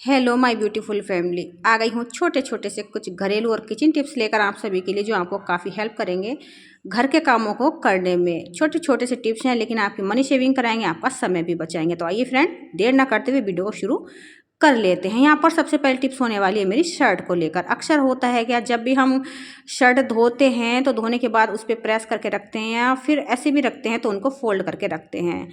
Hello my beautiful family, आ गई हूँ छोटे छोटे से कुछ घरेलू और किचन टिप्स लेकर आप सभी के लिए, जो आपको काफ़ी हेल्प करेंगे घर के कामों को करने में। छोटे छोटे से टिप्स हैं, लेकिन आपकी मनी सेविंग कराएंगे, आपका समय भी बचाएंगे। तो आइए फ्रेंड, देर ना करते हुए वीडियो को शुरू कर लेते हैं। यहाँ पर सबसे पहले टिप्स होने वाली है मेरी शर्ट को लेकर। अक्सर होता है कि जब भी हम शर्ट धोते हैं तो धोने के बाद उस पर प्रेस करके रखते हैं, या फिर ऐसे भी रखते हैं तो उनको फोल्ड करके रखते हैं।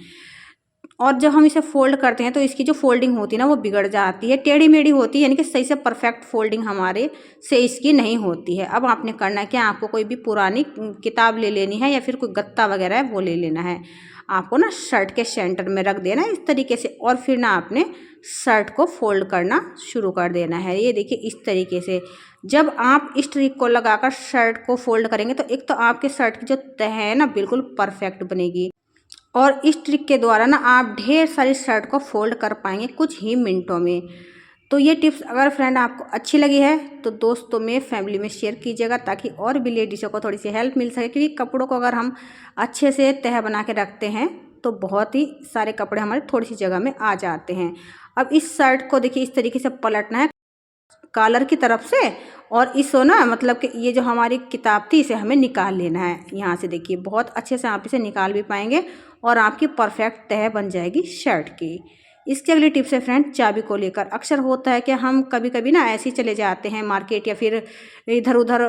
और जब हम इसे फोल्ड करते हैं तो इसकी जो फोल्डिंग होती है ना, वो बिगड़ जाती है, टेढ़ी मेढ़ी होती है, यानी कि सही से परफेक्ट फोल्डिंग हमारे से इसकी नहीं होती है। अब आपने करना है कि आपको कोई भी पुरानी किताब ले लेनी है, या फिर कोई गत्ता वगैरह है वो ले लेना है। आपको ना शर्ट के सेंटर में रख देना है इस तरीके से, और फिर ना आपने शर्ट को फोल्ड करना शुरू कर देना है। ये देखिए इस तरीके से जब आप इस ट्रिक को लगाकर शर्ट को फोल्ड करेंगे तो एक तो आपके शर्ट की जो तह है ना बिल्कुल परफेक्ट बनेगी, और इस ट्रिक के द्वारा ना आप ढेर सारी शर्ट को फोल्ड कर पाएंगे कुछ ही मिनटों में। तो ये टिप्स अगर फ्रेंड आपको अच्छी लगी है तो दोस्तों में, फैमिली में शेयर कीजिएगा, ताकि और भी लेडीज़ों को थोड़ी सी हेल्प मिल सके। क्योंकि कपड़ों को अगर हम अच्छे से तह बना के रखते हैं तो बहुत ही सारे कपड़े हमारे थोड़ी सी जगह में आ जाते हैं। अब इस शर्ट को देखिए इस तरीके से पलटना है कॉलर की तरफ से, और इसको ना मतलब कि ये जो हमारी किताब थी इसे हमें निकाल लेना है। यहाँ से देखिए बहुत अच्छे से आप इसे निकाल भी पाएंगे, और आपकी परफेक्ट तह बन जाएगी शर्ट की। इसकी अगली टिप्स है फ्रेंड चाबी को लेकर। अक्सर होता है कि हम कभी कभी ना ऐसे ही चले जाते हैं मार्केट, या फिर इधर उधर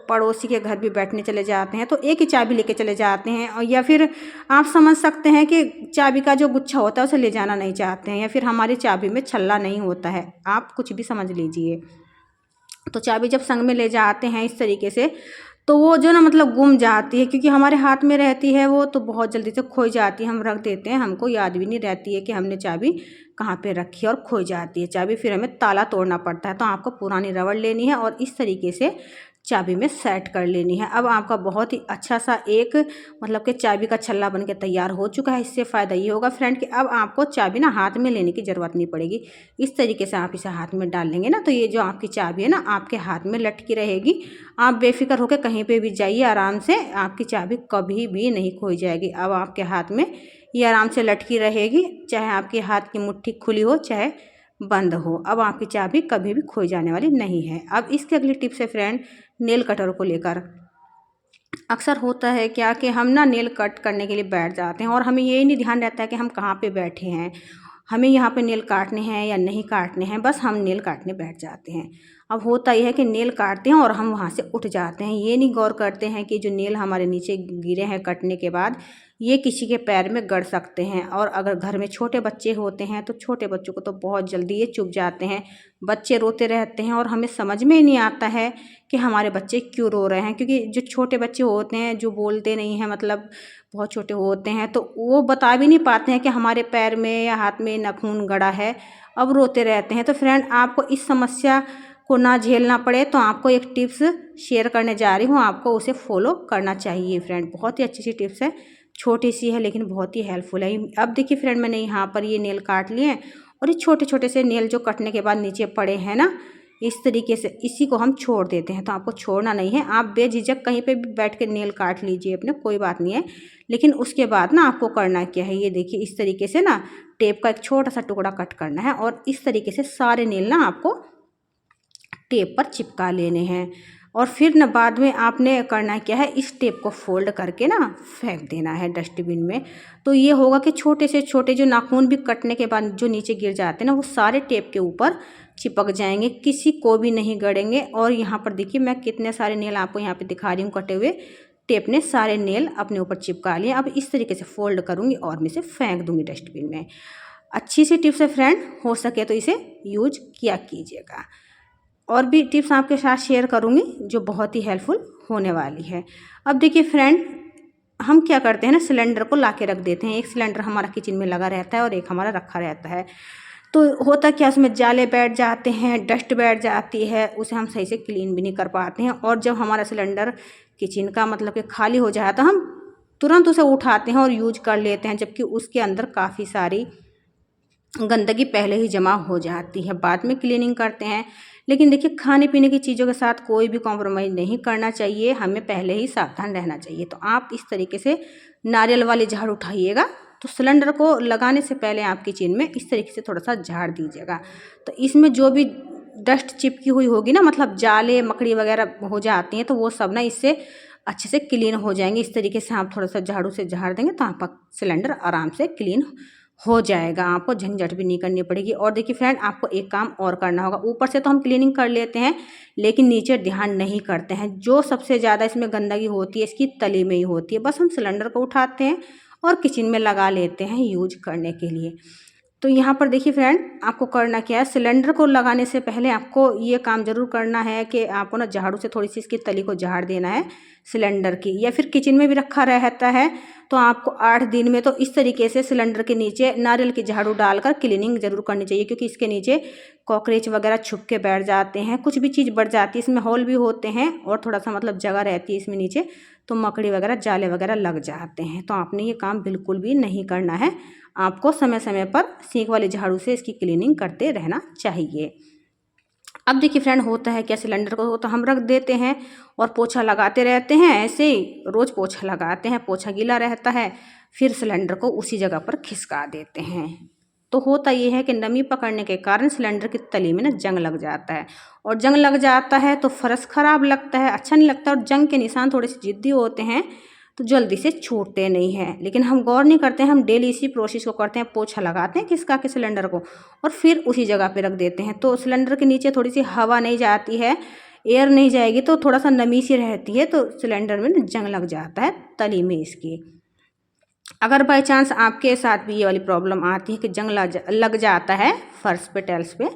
पड़ोसी के घर भी बैठने चले जाते हैं, तो एक ही चाबी लेके चले जाते हैं। और या फिर आप समझ सकते हैं कि चाबी का जो गुच्छा होता है उसे ले जाना नहीं चाहते हैं, या फिर हमारी चाबी में छल्ला नहीं होता है, आप कुछ भी समझ लीजिए। तो चाबी जब संग में ले जाते हैं इस तरीके से, तो वो जो ना मतलब गुम जाती है, क्योंकि हमारे हाथ में रहती है वो, तो बहुत जल्दी से खो जाती है। हम रख देते हैं, हमको याद भी नहीं रहती है कि हमने चाबी कहाँ पे रखी है, और खो जाती है चाबी। फिर हमें ताला तोड़ना पड़ता है। तो आपको पुरानी रबड़ लेनी है और इस तरीके से चाबी में सेट कर लेनी है। अब आपका बहुत ही अच्छा सा एक मतलब कि चाबी का छल्ला बन के तैयार हो चुका है। इससे फ़ायदा ये होगा फ्रेंड कि अब आपको चाबी ना हाथ में लेने की ज़रूरत नहीं पड़ेगी। इस तरीके से आप इसे हाथ में डाल लेंगे ना, तो ये जो आपकी चाबी है ना आपके हाथ में लटकी रहेगी। आप बेफिक्र होकर कहीं पे भी जाइए आराम से, आपकी चाबी कभी भी नहीं खोई जाएगी। अब आपके हाथ में ये आराम से लटकी रहेगी, चाहे आपके हाथ की मुट्ठी खुली हो चाहे बंद हो। अब आपकी चाबी कभी भी खोई जाने वाली नहीं है। अब इसकी अगली टिप्स है फ्रेंड नेल कटर को लेकर। अक्सर होता है क्या कि हम ना नेल कट करने के लिए बैठ जाते हैं, और हमें ये नहीं ध्यान रहता है कि हम कहाँ पे बैठे हैं, हमें यहाँ पे नेल काटने हैं या नहीं काटने हैं, बस हम नेल काटने बैठ जाते हैं। अब होता यह है कि नेल काटते हैं और हम वहाँ से उठ जाते हैं, ये नहीं गौर करते हैं कि जो नेल हमारे नीचे गिरे हैं कटने के बाद, ये किसी के पैर में गड़ सकते हैं। और अगर घर में छोटे बच्चे होते हैं तो छोटे बच्चों को तो बहुत जल्दी ये चुभ जाते हैं, बच्चे रोते रहते हैं, और हमें समझ में ही नहीं आता है कि हमारे बच्चे क्यों रो रहे हैं। क्योंकि जो छोटे बच्चे होते हैं जो बोलते नहीं हैं, मतलब बहुत छोटे होते हैं, तो वो बता भी नहीं पाते हैं कि हमारे पैर में या हाथ में नाखून गड़ा है, अब रोते रहते हैं। तो फ्रेंड आपको इस समस्या को ना झेलना पड़े तो आपको एक टिप्स शेयर करने जा रही हूँ, आपको उसे फॉलो करना चाहिए फ्रेंड। बहुत ही अच्छी सी टिप्स है, छोटी सी है लेकिन बहुत ही हेल्पफुल है। अब देखिए फ्रेंड मैंने यहाँ पर ये नेल काट लिए हैं, और ये छोटे छोटे से नेल जो कटने के बाद नीचे पड़े हैं ना, इस तरीके से इसी को हम छोड़ देते हैं। तो आपको छोड़ना नहीं है, आप बेझिझक कहीं पे भी बैठ के नेल काट लीजिए अपने, कोई बात नहीं है। लेकिन उसके बाद ना आपको करना क्या है, ये देखिए इस तरीके से ना टेप का एक छोटा सा टुकड़ा कट करना है, और इस तरीके से सारे नेल ना आपको टेप पर चिपका लेने हैं। और फिर ना बाद में आपने करना क्या है, इस टेप को फोल्ड करके ना फेंक देना है डस्टबिन में। तो ये होगा कि छोटे से छोटे जो नाखून भी कटने के बाद जो नीचे गिर जाते हैं ना, वो सारे टेप के ऊपर चिपक जाएंगे, किसी को भी नहीं गड़ेंगे। और यहाँ पर देखिए मैं कितने सारे नेल आपको यहाँ पे दिखा रही हूँ, कटे हुए टेप ने सारे नेल अपने ऊपर चिपका लिए। अब इस तरीके से फोल्ड करूँगी और मैं इसे फेंक दूँगी डस्टबिन में। अच्छी सी टिप्स है फ्रेंड, हो सके तो इसे यूज किया कीजिएगा। और भी टिप्स आपके साथ शेयर करूँगी जो बहुत ही हेल्पफुल होने वाली है। अब देखिए फ्रेंड, हम क्या करते हैं ना, सिलेंडर को ला के रख देते हैं। एक सिलेंडर हमारा किचन में लगा रहता है और एक हमारा रखा रहता है। तो होता क्या, उसमें जाले बैठ जाते हैं, डस्ट बैठ जाती है, उसे हम सही से क्लीन भी नहीं कर पाते हैं। और जब हमारा सिलेंडर किचन का मतलब कि खाली हो जाए तो हम तुरंत उसे उठाते हैं और यूज कर लेते हैं, जबकि उसके अंदर काफ़ी सारी गंदगी पहले ही जमा हो जाती है, बाद में क्लीनिंग करते हैं। लेकिन देखिए खाने पीने की चीज़ों के साथ कोई भी कॉम्प्रोमाइज़ नहीं करना चाहिए, हमें पहले ही सावधान रहना चाहिए। तो आप इस तरीके से नारियल वाली झाड़ू उठाइएगा तो सिलेंडर को लगाने से पहले आप किचन में इस तरीके से थोड़ा सा झाड़ दीजिएगा। तो इसमें जो भी डस्ट चिपकी हुई होगी ना, मतलब जाले मकड़ी वगैरह हो जाती हैं, तो वो सब ना इससे अच्छे से क्लीन हो जाएंगे। इस तरीके से आप थोड़ा सा झाड़ू से झाड़ देंगे तो आपका सिलेंडर आराम से क्लीन हो जाएगा, आपको झंझट भी नहीं करनी पड़ेगी। और देखिए फ्रेंड, आपको एक काम और करना होगा। ऊपर से तो हम क्लीनिंग कर लेते हैं, लेकिन नीचे ध्यान नहीं करते हैं। जो सबसे ज़्यादा इसमें गंदगी होती है इसकी तली में ही होती है। बस हम सिलेंडर को उठाते हैं और किचन में लगा लेते हैं यूज करने के लिए। तो यहाँ पर देखिए फ्रेंड, आपको करना क्या है, सिलेंडर को लगाने से पहले आपको ये काम ज़रूर करना है कि आपको ना झाड़ू से थोड़ी सी इसकी तली को झाड़ देना है सिलेंडर की। या फिर किचन में भी रखा रहता है तो आपको 8 दिन में तो इस तरीके से सिलेंडर के नीचे नारियल की झाड़ू डालकर क्लीनिंग ज़रूर करनी चाहिए, क्योंकि इसके नीचे कॉकरोच वगैरह छुप के बैठ जाते हैं, कुछ भी चीज़ बढ़ जाती है। इसमें होल भी होते हैं और थोड़ा सा मतलब जगह रहती है इसमें नीचे, तो मकड़ी वगैरह जाले वगैरह लग जाते हैं। तो आपने ये काम बिल्कुल भी नहीं करना है। आपको समय समय पर सींक वाली झाड़ू से इसकी क्लीनिंग करते रहना चाहिए। अब देखिए फ्रेंड, होता है क्या, सिलेंडर को तो हम रख देते हैं और पोछा लगाते रहते हैं। ऐसे ही रोज़ पोछा लगाते हैं, पोछा गीला रहता है, फिर सिलेंडर को उसी जगह पर खिसका देते हैं। तो होता ये है कि नमी पकड़ने के कारण सिलेंडर की तली में ना जंग लग जाता है, और जंग लग जाता है तो फर्श खराब लगता है, अच्छा नहीं लगता। और जंग के निशान थोड़े से जिद्दी होते हैं तो जल्दी से छूटते नहीं हैं। लेकिन हम गौर नहीं करते हैं, हम डेली इसी प्रोसेस को करते हैं, पोछा लगाते हैं खिसका के सिलेंडर को और फिर उसी जगह पे रख देते हैं। तो सिलेंडर के नीचे थोड़ी सी हवा नहीं जाती है, एयर नहीं जाएगी, तो थोड़ा सा नमी सी रहती है, तो सिलेंडर में ना जंग लग जाता है तली में इसकी। अगर बाई चांस आपके साथ भी ये वाली प्रॉब्लम आती है कि जंग लग जाता है फर्श पे, टाइल्स पे,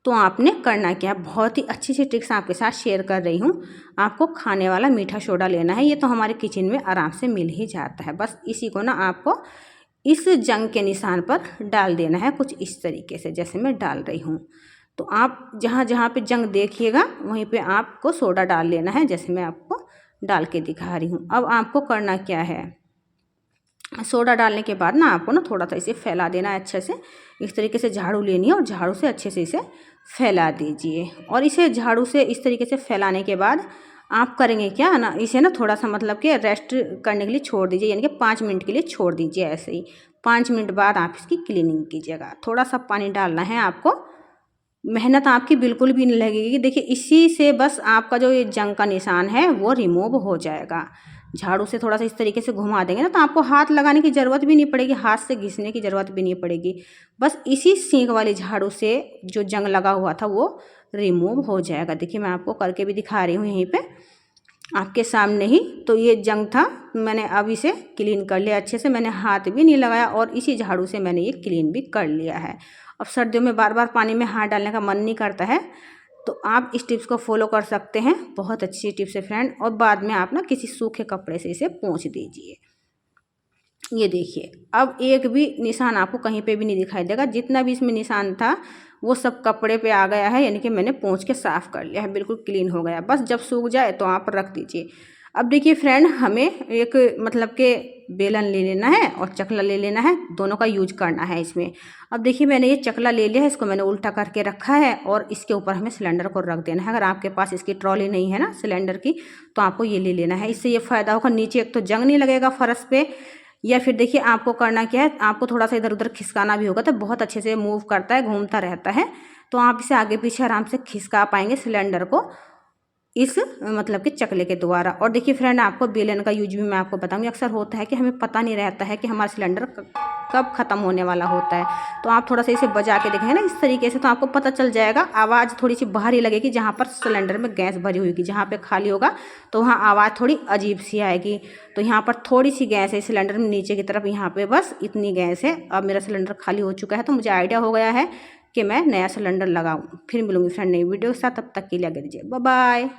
तो आपने करना क्या है, बहुत ही अच्छी सी ट्रिक्स आपके साथ शेयर कर रही हूँ। आपको खाने वाला मीठा सोडा लेना है, ये तो हमारे किचन में आराम से मिल ही जाता है। बस इसी को ना आपको इस जंग के निशान पर डाल देना है, कुछ इस तरीके से जैसे मैं डाल रही हूँ। तो आप जहाँ जहाँ पे जंग देखिएगा वहीं पे आपको सोडा डाल लेना है, जैसे मैं आपको डाल के दिखा रही हूँ। अब आपको करना क्या है, सोडा डालने के बाद ना आपको ना थोड़ा सा इसे फैला देना है अच्छे से। इस तरीके से झाड़ू लेनी है और झाड़ू से अच्छे से इसे फैला दीजिए। और इसे झाड़ू से इस तरीके से फैलाने के बाद आप करेंगे क्या ना, इसे ना थोड़ा सा मतलब कि रेस्ट करने के लिए छोड़ दीजिए, यानी कि 5 मिनट के लिए छोड़ दीजिए। ऐसे ही 5 मिनट बाद आप इसकी क्लीनिंग कीजिएगा। थोड़ा सा पानी डालना है आपको, मेहनत आपकी बिल्कुल भी नहीं लगेगी। देखिए इसी से बस आपका जो ये जंग का निशान है वो रिमूव हो जाएगा। झाड़ू से थोड़ा सा इस तरीके से घुमा देंगे ना, तो आपको हाथ लगाने की ज़रूरत भी नहीं पड़ेगी, हाथ से घिसने की ज़रूरत भी नहीं पड़ेगी। बस इसी सींग वाली झाड़ू से जो जंग लगा हुआ था वो रिमूव हो जाएगा। देखिए मैं आपको करके भी दिखा रही हूँ यहीं पे आपके सामने ही। तो ये जंग था, मैंने अब इसे क्लीन कर लिया अच्छे से, मैंने हाथ भी नहीं लगाया और इसी झाड़ू से मैंने ये क्लीन भी कर लिया है। अब सर्दियों में बार बार पानी में हाथ डालने का मन नहीं करता है, तो आप इस टिप्स को फॉलो कर सकते हैं। बहुत अच्छी टिप्स है फ्रेंड। और बाद में आप ना किसी सूखे कपड़े से इसे पोंछ दीजिए। ये देखिए अब एक भी निशान आपको कहीं पे भी नहीं दिखाई देगा, जितना भी इसमें निशान था वो सब कपड़े पे आ गया है, यानी कि मैंने पोंछ के साफ़ कर लिया है, बिल्कुल क्लीन हो गया। बस जब सूख जाए तो आप रख दीजिए। अब देखिए फ्रेंड, हमें एक मतलब के बेलन ले लेना है और चकला ले लेना है, दोनों का यूज करना है इसमें। अब देखिए मैंने ये चकला ले लिया है, इसको मैंने उल्टा करके रखा है और इसके ऊपर हमें सिलेंडर को रख देना है। अगर आपके पास इसकी ट्रॉली नहीं है ना सिलेंडर की, तो आपको ये ले लेना है। इससे ये फ़ायदा होगा, नीचे एक तो जंग नहीं लगेगा फर्श पे, या फिर देखिए आपको करना क्या है, आपको थोड़ा सा इधर उधर खिसकाना भी होगा, तो बहुत अच्छे से मूव करता है, घूमता रहता है, तो आप इसे आगे पीछे आराम से खिसका पाएंगे सिलेंडर को इस मतलब कि चकले के द्वारा। और देखिए फ्रेंड, आपको बेलन का यूज भी मैं आपको बताऊंगी। अक्सर होता है कि हमें पता नहीं रहता है कि हमारा सिलेंडर कब ख़त्म होने वाला होता है, तो आप थोड़ा सा इसे बजा के देखेंगे ना इस तरीके से, तो आपको पता चल जाएगा। आवाज़ थोड़ी सी बाहरी लगेगी, जहाँ पर सिलेंडर में गैस भरी होगी, जहाँ पे खाली होगा तो वहाँ आवाज़ थोड़ी अजीब सी आएगी। तो यहाँ पर थोड़ी सी गैस है सिलेंडर में नीचे की तरफ, यहाँ पे बस इतनी गैस है। अब मेरा सिलेंडर खाली हो चुका है, तो मुझे आइडिया हो गया है कि मैं नया सिलेंडर लगाऊँ। फिर मिलूंगी फ्रेंड नई वीडियो के साथ, तब तक के लिए आगे दीजिए, बाय बाय।